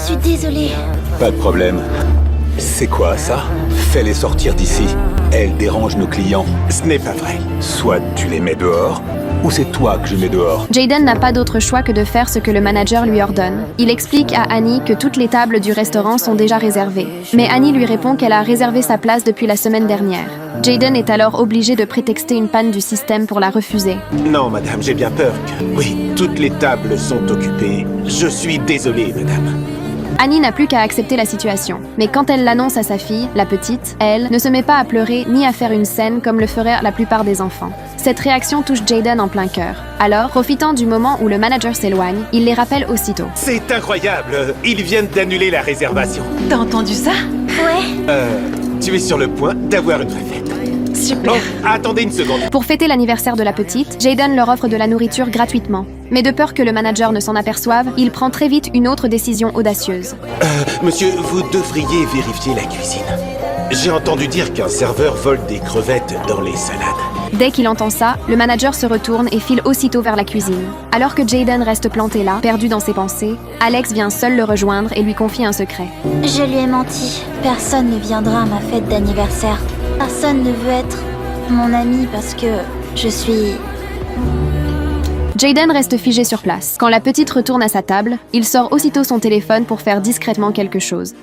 suis désolée. Pas de problème. C'est quoi ça? Fais-les sortir d'ici. Elles dérangent nos clients. Ce n'est pas vrai. Soit tu les mets dehors, ou c'est toi que je mets dehors. Jaden n'a pas d'autre choix que de faire ce que le manager lui ordonne. Il explique à Annie que toutes les tables du restaurant sont déjà réservées. Mais Annie lui répond qu'elle a réservé sa place depuis la semaine dernière. Jaden est alors obligé de prétexter une panne du système pour la refuser. Non, madame, j'ai bien peur que... Oui, toutes les tables sont occupées. Je suis désolé, madame. Annie n'a plus qu'à accepter la situation. Mais quand elle l'annonce à sa fille, la petite, elle ne se met pas à pleurer ni à faire une scène comme le feraient la plupart des enfants. Cette réaction touche Jaden en plein cœur. Alors, profitant du moment où le manager s'éloigne, il les rappelle aussitôt. C'est incroyable. Ils viennent d'annuler la réservation. T'as entendu ça? Ouais. Tu es sur le point d'avoir une vraie fête. Super. Oh, attendez une seconde. Pour fêter l'anniversaire de la petite, Jaden leur offre de la nourriture gratuitement. Mais de peur que le manager ne s'en aperçoive, il prend très vite une autre décision audacieuse. Monsieur, vous devriez vérifier la cuisine. J'ai entendu dire qu'un serveur vole des crevettes dans les salades. Dès qu'il entend ça, le manager se retourne et file aussitôt vers la cuisine. Alors que Jaden reste planté là, perdu dans ses pensées, Alex vient seul le rejoindre et lui confie un secret. Je lui ai menti. Personne ne viendra à ma fête d'anniversaire. Personne ne veut être mon ami parce que je suis... Jaden reste figé sur place. Quand la petite retourne à sa table, il sort aussitôt son téléphone pour faire discrètement quelque chose.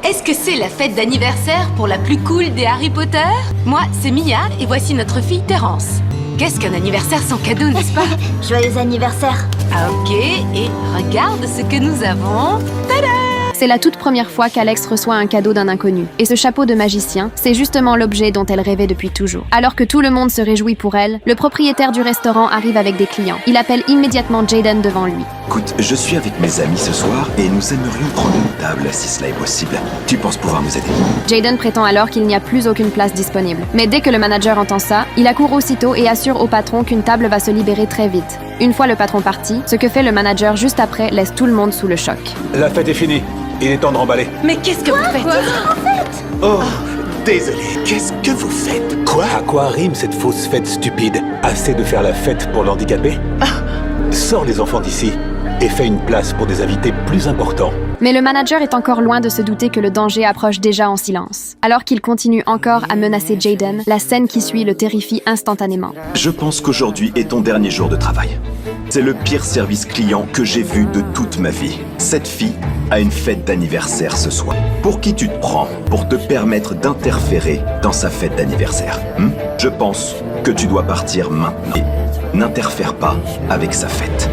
Est-ce que c'est la fête d'anniversaire pour la plus cool des Harry Potter? Moi, c'est Mia et voici notre fille Terence. Qu'est-ce qu'un anniversaire sans cadeau, n'est-ce pas? Joyeux anniversaire. Ah, ok, et regarde ce que nous avons. C'est la toute première fois qu'Alex reçoit un cadeau d'un inconnu. Et ce chapeau de magicien, c'est justement l'objet dont elle rêvait depuis toujours. Alors que tout le monde se réjouit pour elle, le propriétaire du restaurant arrive avec des clients. Il appelle immédiatement Jaden devant lui. Écoute, je suis avec mes amis ce soir et nous aimerions prendre une table si cela est possible. Tu penses pouvoir nous aider? Jaden prétend alors qu'il n'y a plus aucune place disponible. Mais dès que le manager entend ça, il accourt aussitôt et assure au patron qu'une table va se libérer très vite. Une fois le patron parti, ce que fait le manager juste après laisse tout le monde sous le choc. La fête est finie. Il est temps de remballer. Mais qu'est-ce que vous faites? Oh, désolé. Qu'est-ce que vous faites? Quoi? À quoi rime cette fausse fête stupide? Assez de faire la fête pour l'handicapé? Sors les enfants d'ici et fais une place pour des invités plus importants. Mais le manager est encore loin de se douter que le danger approche déjà en silence. Alors qu'il continue encore à menacer Jaden, la scène qui suit le terrifie instantanément. Je pense qu'aujourd'hui est ton dernier jour de travail. C'est le pire service client que j'ai vu de toute ma vie. Cette fille a une fête d'anniversaire ce soir. Pour qui tu te prends pour te permettre d'interférer dans sa fête d'anniversaire? Je pense que tu dois partir maintenant. Et n'interfère pas avec sa fête.